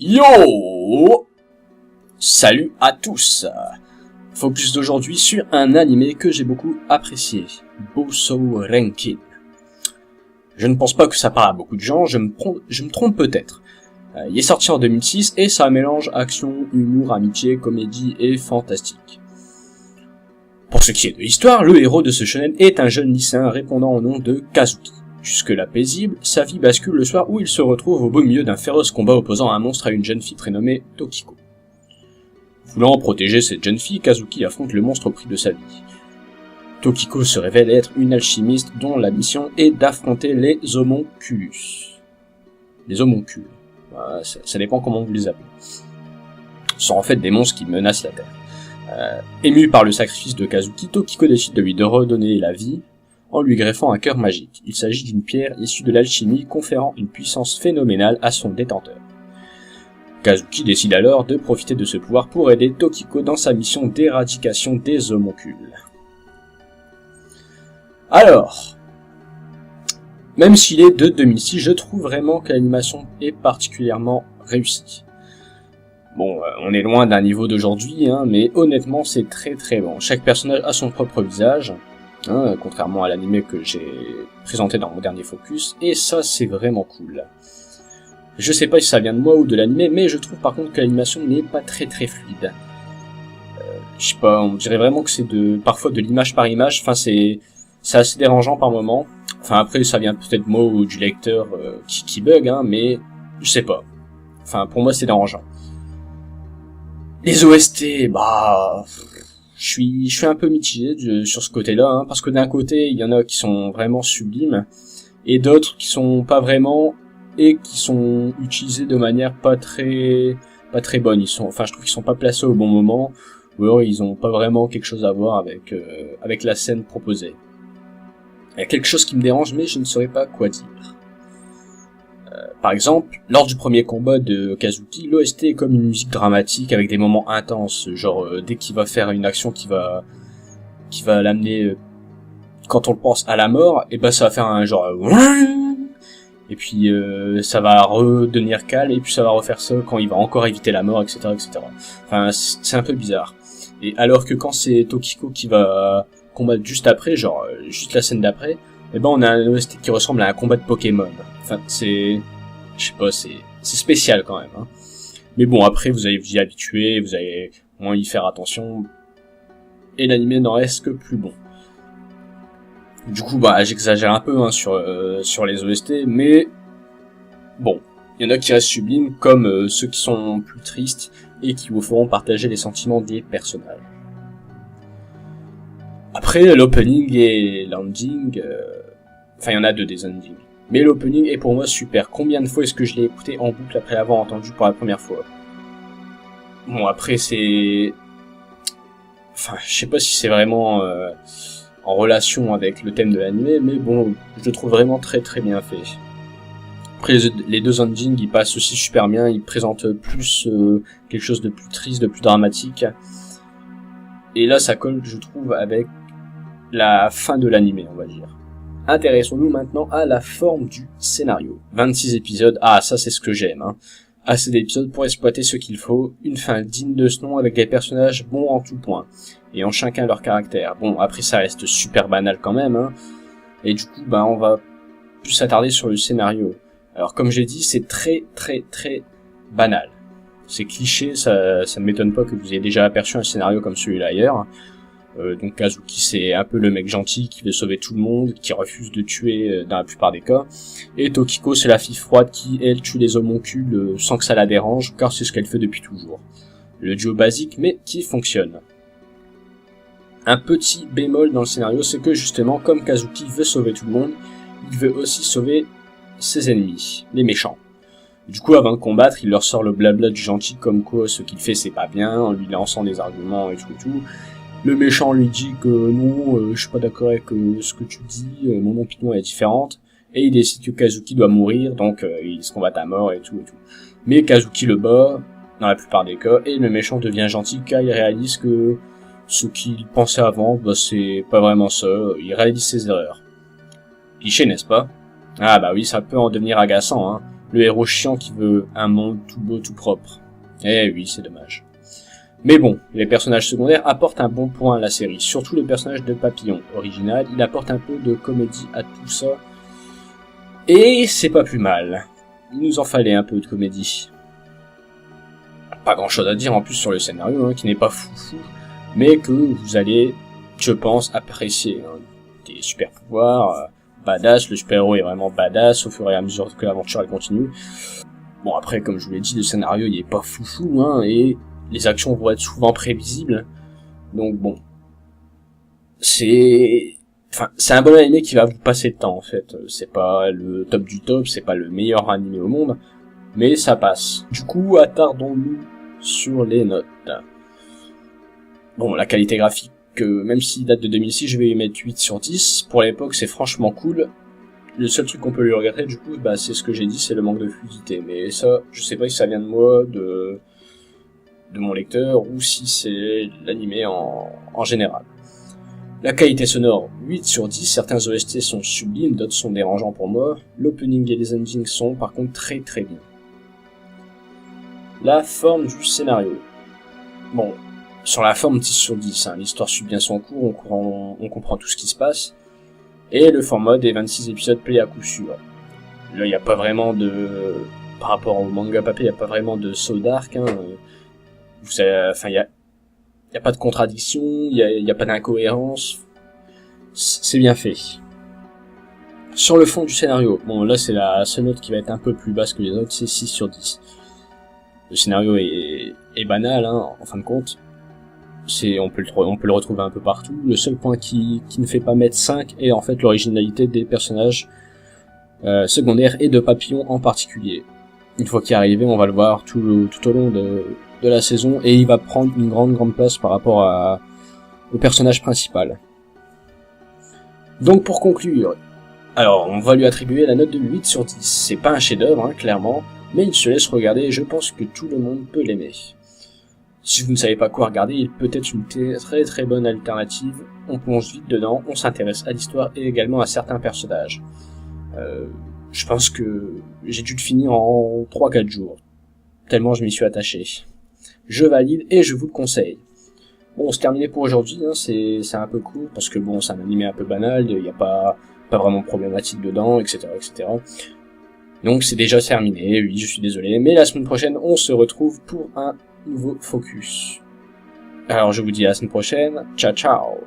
Yo! Salut à tous! Focus d'aujourd'hui sur un animé que j'ai beaucoup apprécié, Bousou Renkin. Je ne pense pas que ça parle à beaucoup de gens, je me trompe peut-être. Il est sorti en 2006 et ça mélange action, humour, amitié, comédie et fantastique. Pour ce qui est de l'histoire, le héros de ce shonen est un jeune lycéen répondant au nom de Kazuki. Jusque-là paisible, sa vie bascule le soir où il se retrouve au beau milieu d'un féroce combat opposant un monstre à une jeune fille prénommée Tokiko. Voulant protéger cette jeune fille, Kazuki affronte le monstre au prix de sa vie. Tokiko se révèle être une alchimiste dont la mission est d'affronter les homonculus. Les homoncules. Ça dépend comment vous les appelez. Ce sont en fait des monstres qui menacent la Terre. Ému par le sacrifice de Kazuki, Tokiko décide de lui redonner la vie en lui greffant un cœur magique. Il s'agit d'une pierre issue de l'alchimie conférant une puissance phénoménale à son détenteur. Kazuki décide alors de profiter de ce pouvoir pour aider Tokiko dans sa mission d'éradication des homoncules. Alors, même s'il est de 2006, je trouve vraiment que l'animation est particulièrement réussie. Bon, on est loin d'un niveau d'aujourd'hui, mais honnêtement c'est très très bon. Chaque personnage a son propre visage, contrairement à l'anime que j'ai présenté dans mon dernier focus, et ça c'est vraiment cool. Je sais pas si ça vient de moi ou de l'anime, mais je trouve par contre que l'animation n'est pas très très fluide. Je sais pas, on dirait vraiment que c'est parfois de l'image par image, enfin c'est assez dérangeant par moment. Enfin après ça vient peut-être de moi ou du lecteur qui bug, mais je sais pas. Enfin pour moi c'est dérangeant. Les OST, je suis un peu mitigé sur ce côté-là, parce que d'un côté, il y en a qui sont vraiment sublimes, et d'autres qui sont pas vraiment, et qui sont utilisés de manière pas très bonne. Je trouve qu'ils sont pas placés au bon moment, ou alors ils ont pas vraiment quelque chose à voir avec la scène proposée. Il y a quelque chose qui me dérange, mais je ne saurais pas quoi dire. Par exemple, lors du premier combat de Kazuki, l'OST est comme une musique dramatique avec des moments intenses, genre dès qu'il va faire une action qui va l'amener, quand on le pense, à la mort, et ça va faire un genre et puis ça va redevenir calme, et puis ça va refaire ça quand il va encore éviter la mort, etc., etc. Enfin, c'est un peu bizarre. Et alors que quand c'est Tokiko qui va combattre juste après, genre juste la scène d'après, on a un OST qui ressemble à un combat de Pokémon. Enfin, je sais pas, c'est spécial quand même. Mais bon, après, vous allez vous y habituer, vous allez moins y faire attention, et l'anime n'en reste que plus bon. Du coup, j'exagère un peu sur les OST, mais bon, il y en a qui restent sublimes, comme ceux qui sont plus tristes, et qui vous feront partager les sentiments des personnages. Après, l'opening et l'ending, il y en a deux des endings. Mais l'opening est pour moi super. Combien de fois est-ce que je l'ai écouté en boucle après l'avoir entendu pour la première fois? Bon, après c'est... je sais pas si c'est vraiment en relation avec le thème de l'anime, mais bon, je le trouve vraiment très très bien fait. Après, les deux endings, ils passent aussi super bien, ils présentent plus quelque chose de plus triste, de plus dramatique. Et là, ça colle, je trouve, avec la fin de l'anime, on va dire. Intéressons-nous maintenant à la forme du scénario. 26 épisodes, ça c'est ce que j'aime. Assez d'épisodes pour exploiter ce qu'il faut, une fin digne de ce nom avec des personnages bons en tout point, et en chacun leur caractère. Bon, après ça reste super banal quand même, et du coup, on va plus s'attarder sur le scénario. Alors comme j'ai dit, c'est très très très banal. C'est cliché, ça ne m'étonne pas que vous ayez déjà aperçu un scénario comme celui-là ailleurs. Donc Kazuki c'est un peu le mec gentil qui veut sauver tout le monde, qui refuse de tuer dans la plupart des cas, et Tokiko c'est la fille froide qui elle tue les homoncules sans que ça la dérange, car c'est ce qu'elle fait depuis toujours. Le duo basique mais qui fonctionne. Un petit bémol dans le scénario, c'est que justement comme Kazuki veut sauver tout le monde, il veut aussi sauver ses ennemis, les méchants. Du coup avant de combattre, il leur sort le blabla du gentil comme quoi ce qu'il fait c'est pas bien, en lui lançant des arguments et tout. Le méchant lui dit que non, je suis pas d'accord avec ce que tu dis, mon opinion est différente, et il décide que Kazuki doit mourir, donc ils se combattent à mort et tout. Mais Kazuki le bat, dans la plupart des cas, et le méchant devient gentil car il réalise que ce qu'il pensait avant, c'est pas vraiment ça, il réalise ses erreurs. Cliché, n'est-ce pas? Oui, ça peut en devenir agaçant, le héros chiant qui veut un monde tout beau, tout propre. Eh oui, c'est dommage. Mais bon, les personnages secondaires apportent un bon point à la série, surtout le personnage de Papillon. Original, il apporte un peu de comédie à tout ça. Et c'est pas plus mal. Il nous en fallait un peu de comédie. Pas grand chose à dire en plus sur le scénario, hein, qui n'est pas foufou, mais que vous allez, je pense, apprécier. Hein. Des super pouvoirs, badass, le super-héros est vraiment badass au fur et à mesure que l'aventure elle continue. Bon après, comme je vous l'ai dit, le scénario il est pas foufou, hein, et les actions vont être souvent prévisibles. Donc bon, c'est un bon animé qui va vous passer le temps en fait. C'est pas le top du top, c'est pas le meilleur animé au monde, mais ça passe. Du coup, attardons-nous sur les notes. Bon, la qualité graphique, même s'il date de 2006, je vais lui mettre 8 sur 10. Pour l'époque, c'est franchement cool. Le seul truc qu'on peut lui regretter, du coup, bah, c'est ce que j'ai dit, c'est le manque de fluidité. Mais ça, je sais pas si ça vient de moi, de mon lecteur, ou si c'est l'animé en général. La qualité sonore, 8 sur 10, certains OST sont sublimes, d'autres sont dérangeants pour moi. L'opening et les endings sont par contre très très bien. La forme du scénario. Bon, sur la forme 10 sur 10, hein, l'histoire suit bien son cours, on comprend tout ce qui se passe. Et le format des 26 épisodes plaît à coup sûr. Là, il n'y a pas vraiment de... Par rapport au manga papier, il n'y a pas vraiment de saut d'arc. Hein. Il y a pas de contradiction, il y a pas d'incohérence. C'est bien fait. Sur le fond du scénario, bon là c'est la seule note qui va être un peu plus basse que les autres, c'est 6 sur 10. Le scénario est banal, hein, en fin de compte. On peut le retrouver un peu partout. Le seul point qui ne fait pas mettre 5 est en fait l'originalité des personnages secondaires et de Papillon en particulier. Une fois qu'il est arrivé, on va le voir tout au long de la saison et il va prendre une grande place par rapport au personnage principal. Donc pour conclure, alors on va lui attribuer la note de 8 sur 10. C'est pas un chef-d'œuvre, hein, clairement, mais il se laisse regarder et je pense que tout le monde peut l'aimer. Si vous ne savez pas quoi regarder, il peut être une très très bonne alternative. On plonge vite dedans, on s'intéresse à l'histoire et également à certains personnages. Je pense que j'ai dû le finir en 3-4 jours, tellement je m'y suis attaché. Je valide et je vous le conseille. Bon, c'est terminé pour aujourd'hui, hein, c'est un peu court, parce que bon, c'est un animé un peu banal, il n'y a pas vraiment de problématique dedans, etc., etc. Donc c'est déjà terminé, oui, je suis désolé, mais la semaine prochaine, on se retrouve pour un nouveau focus. Alors je vous dis à la semaine prochaine, ciao ciao.